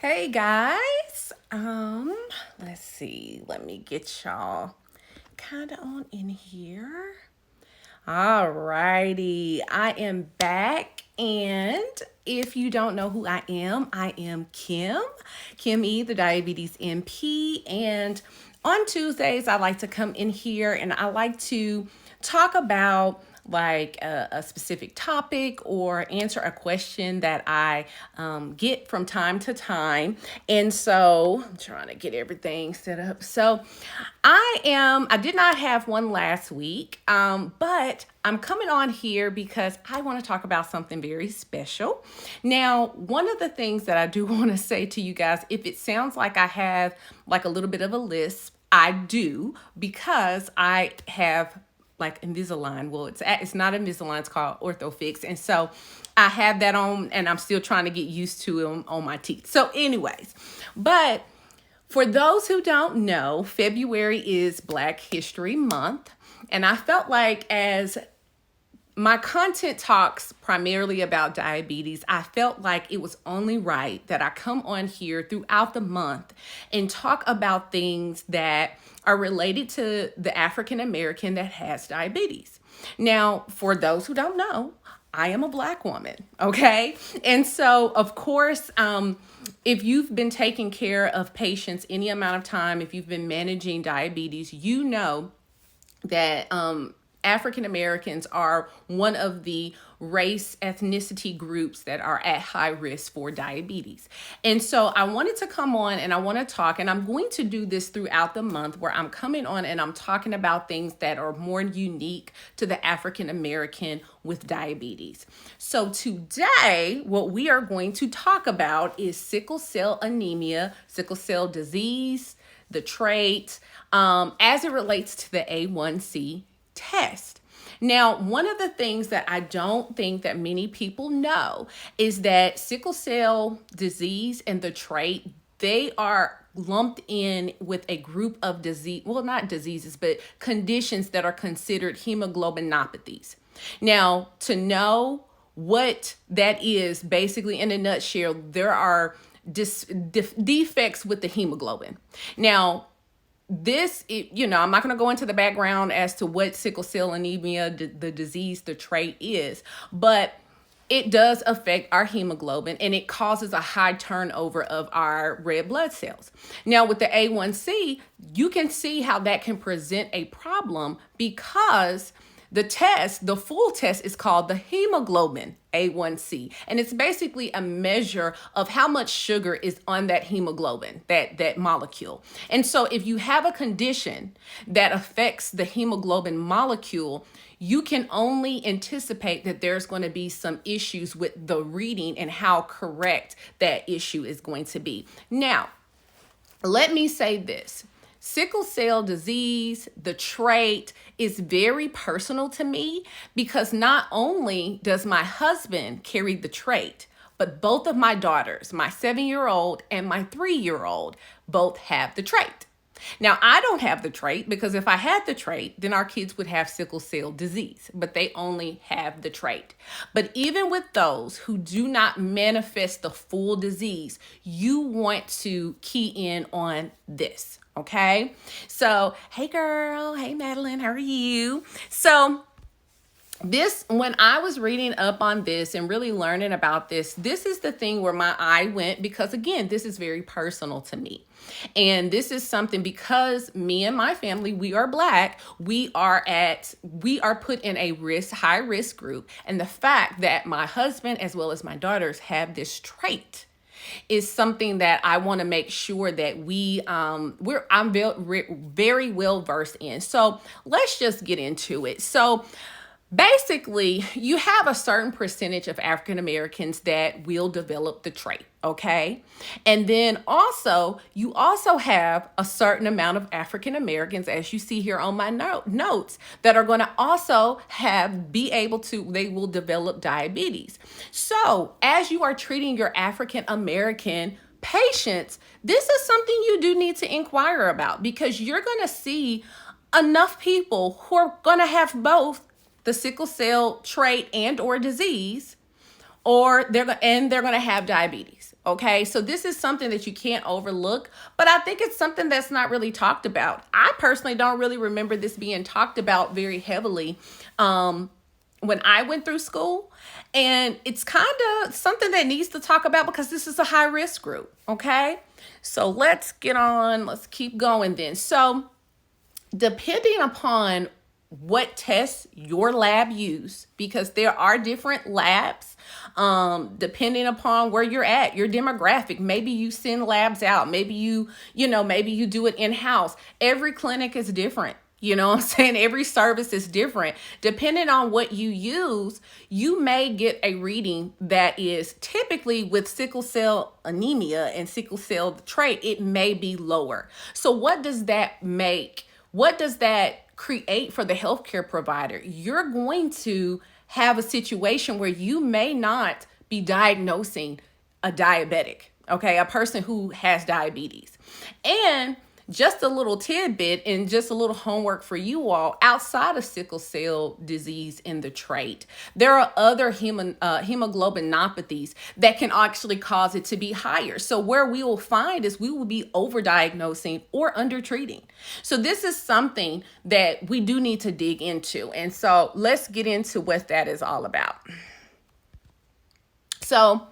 Hey guys. Let's see. Let me get y'all kind of on in here. Alrighty. I am back, and if you don't know who I am Kim E, the Diabetes MP, and on Tuesdays I like to come in here and I like to talk about like a specific topic or answer a question that I get from time to time. And so I'm trying to get everything set up. So I did not have one last week, but I'm coming on here because I want to talk about something very special. Now, one of the things that I do want to say to you guys, if it sounds like I have like a little bit of a lisp, I do, because I have like Invisalign. Well, it's not Invisalign, it's called Orthofix. And so I have that on and I'm still trying to get used to it on my teeth. So anyways, but for those who don't know, February is Black History Month. And I felt like as my content talks primarily about diabetes, I felt like it was only right that I come on here throughout the month and talk about things that are related to the African American that has diabetes. Now, for those who don't know, I am a Black woman, okay? And so, of course, if you've been taking care of patients any amount of time, if you've been managing diabetes, you know that African Americans are one of the race ethnicity groups that are at high risk for diabetes. And so I wanted to come on and I want to talk, and I'm going to do this throughout the month where I'm coming on and I'm talking about things that are more unique to the African American with diabetes. So today, what we are going to talk about is sickle cell anemia, sickle cell disease, the trait, as it relates to the A1C test. Now, one of the things that I don't think that many people know is that sickle cell disease and the trait, they are lumped in with a group of disease, well, not diseases, but conditions that are considered hemoglobinopathies. Now, to know what that is, basically in a nutshell, there are defects with the hemoglobin. Now, I'm not going to go into the background as to what sickle cell anemia, the disease, the trait is, but it does affect our hemoglobin and it causes a high turnover of our red blood cells. Now, with the A1C, you can see how that can present a problem because the full test is called the hemoglobin A1C. And it's basically a measure of how much sugar is on that hemoglobin, that molecule. And so if you have a condition that affects the hemoglobin molecule, you can only anticipate that there's going to be some issues with the reading and how correct that issue is going to be. Now, let me say this. Sickle cell disease, the trait, is very personal to me because not only does my husband carry the trait, but both of my daughters, my 7-year-old and my 3-year-old, both have the trait. Now, I don't have the trait because if I had the trait, then our kids would have sickle cell disease, but they only have the trait. But even with those who do not manifest the full disease, you want to key in on this. Okay, so hey girl, hey Madeline, how are you? So when I was reading up on this and really learning about this is the thing where my eye went, because again, this is very personal to me. And this is something, because me and my family, we are Black, we are put in a high risk group. And the fact that my husband as well as my daughters have this trait is something that I want to make sure that I'm very well versed in. So let's just get into it. So basically, you have a certain percentage of African Americans that will develop the trait, okay? And then you also have a certain amount of African Americans, as you see here on my notes, that are going to also they will develop diabetes. So as you are treating your African American patients, this is something you do need to inquire about, because you're going to see enough people who are going to have both the sickle cell trait and or disease, or they're going to have diabetes. Okay, so this is something that you can't overlook, but I think it's something that's not really talked about. I personally don't really remember this being talked about very heavily when I went through school. And it's kind of something that needs to talk about because this is a high risk group. Okay, so let's keep going then. So depending upon what tests your lab use, because there are different labs depending upon where you're at, your demographic. Maybe you send labs out, maybe maybe you do it in-house. Every clinic is different. You know what I'm saying? Every service is different. Depending on what you use, you may get a reading that is typically with sickle cell anemia and sickle cell trait, it may be lower. So what does that make? What does that create for the healthcare provider? You're going to have a situation where you may not be diagnosing a diabetic, okay, a person who has diabetes. And just a little tidbit and just a little homework for you all, outside of sickle cell disease and the trait, there are other hemoglobinopathies that can actually cause it to be higher. So where we will find is we will be overdiagnosing or undertreating. So this is something that we do need to dig into. And so let's get into what that is all about. So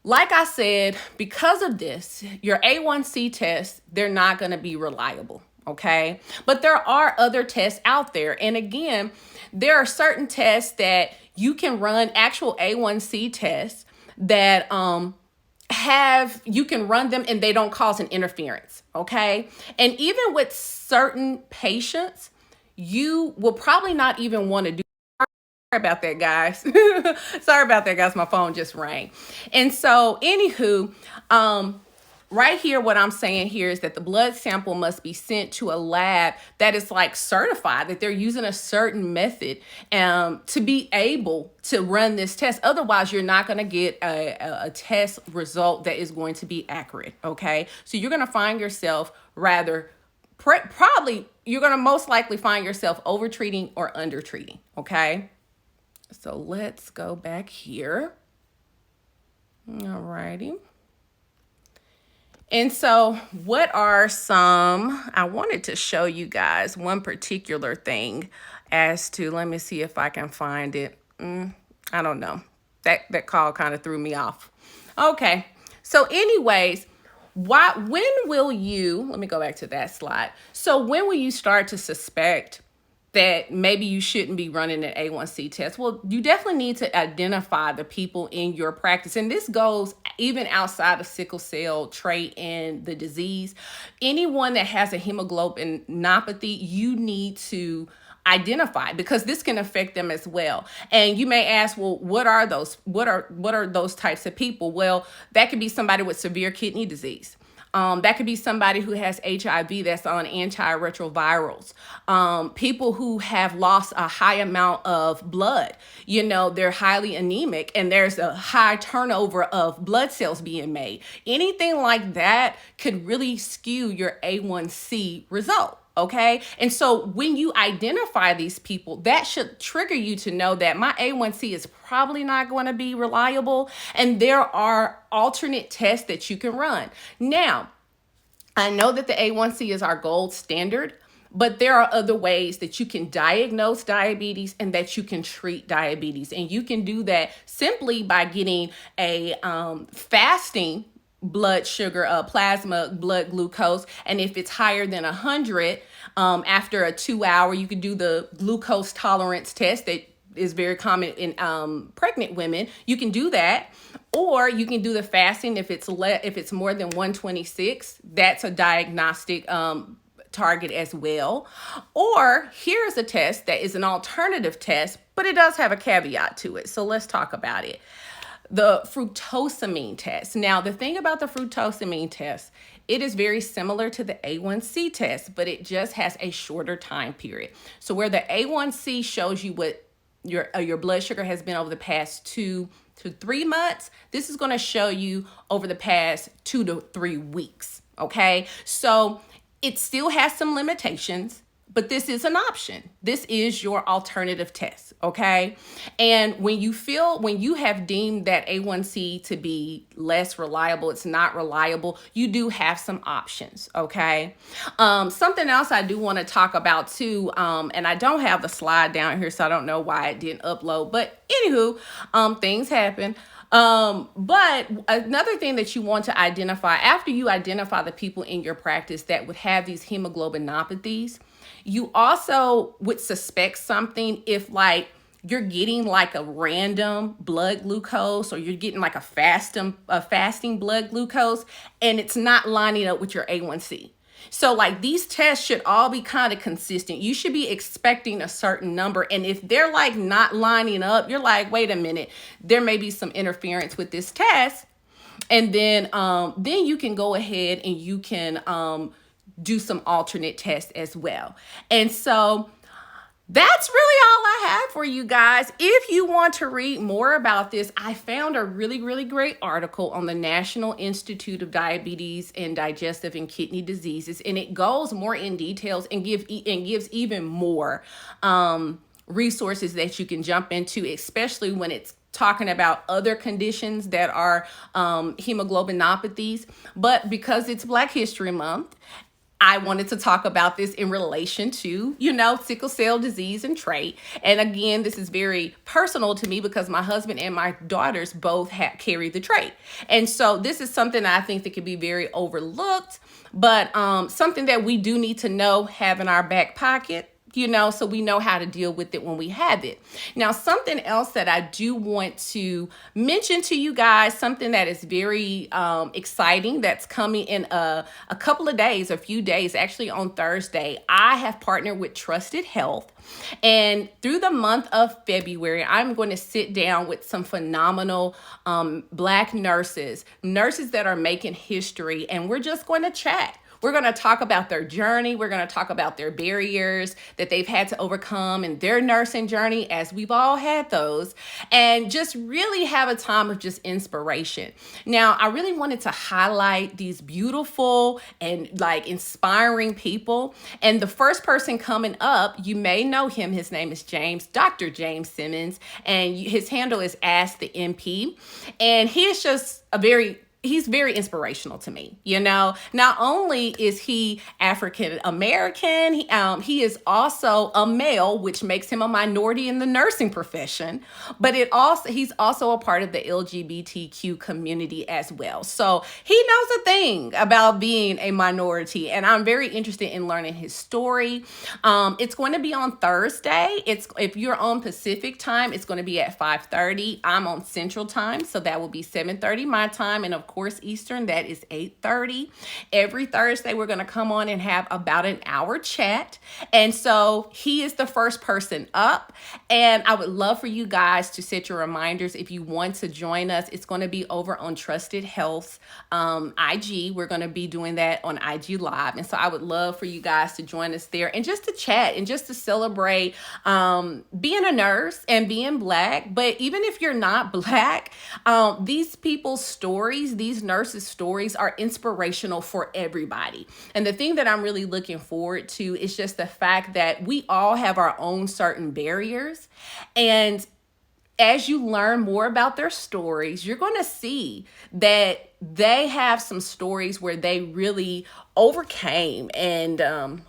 like I said, because of this, your A1C tests, they're not going to be reliable, okay? But there are other tests out there. And again, there are certain tests that you can run, actual A1C tests that you can run them and they don't cause an interference, okay? And even with certain patients, you will probably not even want to do. Sorry about that, guys. Sorry about that, guys. My phone just rang. And so, anywho, right here, what I'm saying here is that the blood sample must be sent to a lab that is like certified, that they're using a certain method to be able to run this test. Otherwise, you're not going to get a test result that is going to be accurate. Okay. So you're going to find yourself you're going to most likely find yourself overtreating or undertreating. Okay. So let's go back here. All righty. And so what are I wanted to show you guys one particular thing as to, let me see if I can find it. I don't know. That call kind of threw me off. Okay. So anyways, let me go back to that slide. So when will you start to suspect that maybe you shouldn't be running an A1C test? Well, you definitely need to identify the people in your practice. And this goes even outside of sickle cell trait and the disease. Anyone that has a hemoglobinopathy, you need to identify, because this can affect them as well. And you may ask, well, what are those types of people? Well, that could be somebody with severe kidney disease. That could be somebody who has HIV that's on antiretrovirals. People who have lost a high amount of blood. They're highly anemic and there's a high turnover of blood cells being made. Anything like that could really skew your A1C result. Okay. And so when you identify these people, that should trigger you to know that my A1C is probably not going to be reliable. And there are alternate tests that you can run. Now, I know that the A1C is our gold standard, but there are other ways that you can diagnose diabetes and that you can treat diabetes. And you can do that simply by getting a fasting blood sugar, plasma blood glucose. And if it's higher than 100, after a 2-hour, you could do the glucose tolerance test that is very common in pregnant women. You can do that. Or you can do the fasting if it's more than 126. That's a diagnostic target as well. Or here's a test that is an alternative test, but it does have a caveat to it. So let's talk about it. The fructosamine test. Now, the thing about the fructosamine test, it is very similar to the A1C test, but it just has a shorter time period. So where the A1C shows you what your blood sugar has been over the past 2 to 3 months, this is going to show you over the past 2 to 3 weeks. Okay, so it still has some limitations, but this is an option. This is your alternative test, okay? And when you have deemed that A1C to be less reliable, it's not reliable, you do have some options, okay? Something else I do want to talk about too, and I don't have the slide down here, so I don't know why it didn't upload, but anywho, things happen. But another thing that you want to identify after you identify the people in your practice that would have these hemoglobinopathies, you also would suspect something if like you're getting like a random blood glucose or you're getting like a fasting blood glucose and it's not lining up with your A1C. So like these tests should all be kind of consistent. You should be expecting a certain number. And if they're like not lining up, you're like, wait a minute, there may be some interference with this test. And then you can go ahead and you can do some alternate tests as well. And so that's really all I have for you guys. If you want to read more about this, I found a really, really great article on the National Institute of Diabetes and Digestive and Kidney Diseases, and it goes more in details and gives even more resources that you can jump into, especially when it's talking about other conditions that are hemoglobinopathies. But because it's Black History Month, I wanted to talk about this in relation to, sickle cell disease and trait. And again, this is very personal to me because my husband and my daughters both carry the trait. And so this is something I think that can be very overlooked, but something that we do need to know, have in our back pocket, so we know how to deal with it when we have it. Now, something else that I do want to mention to you guys, something that is very exciting that's coming in a couple of days, a few days, actually on Thursday. I have partnered with Trusted Health. And through the month of February, I'm going to sit down with some phenomenal Black nurses that are making history, and we're just going to chat. We're going to talk about their journey. We're going to talk about their barriers that they've had to overcome in their nursing journey, as we've all had those, and just really have a time of just inspiration. Now, I really wanted to highlight these beautiful and like inspiring people. And the first person coming up, you may know him. His name is Dr. James Simmons, and his handle is Ask the MP. And he is just he's very inspirational to me. Not only is he African American, he is also a male, which makes him a minority in the nursing profession, but he's also a part of the LGBTQ community as well. So he knows a thing about being a minority, and I'm very interested in learning his story. It's going to be on Thursday. If you're on Pacific time, it's going to be at 5:30. I'm on Central time, so that will be 7:30 my time, and of course Eastern, that is 8:30. Every Thursday we're going to come on and have about an hour chat. And so he is the first person up, and I would love for you guys to set your reminders if you want to join us. It's going to be over on Trusted Health's IG. We're going to be doing that on IG Live, and so I would love for you guys to join us there and just to chat and just to celebrate being a nurse and being Black. But even if you're not Black, these people's stories, these nurses' stories are inspirational for everybody. And the thing that I'm really looking forward to is just the fact that we all have our own certain barriers. And as you learn more about their stories, you're going to see that they have some stories where they really overcame. And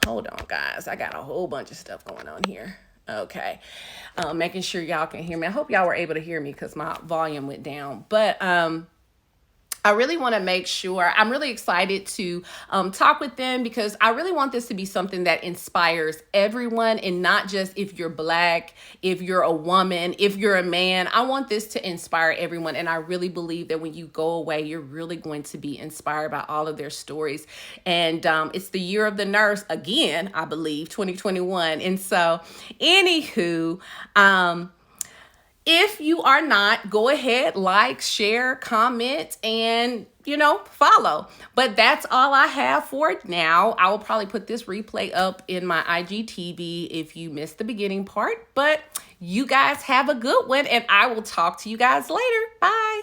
hold on, guys. I got a whole bunch of stuff going on here. Okay. Making sure y'all can hear me. I hope y'all were able to hear me because my volume went down. But I really want to make sure, I'm really excited to talk with them because I really want this to be something that inspires everyone, and not just if you're Black, if you're a woman, if you're a man. I want this to inspire everyone. And I really believe that when you go away, you're really going to be inspired by all of their stories. And it's the year of the nurse again, I believe, 2021. And so anywho, if you are not, go ahead, like, share, comment, and, follow. But that's all I have for now. I will probably put this replay up in my IGTV if you missed the beginning part. But you guys have a good one, and I will talk to you guys later. Bye.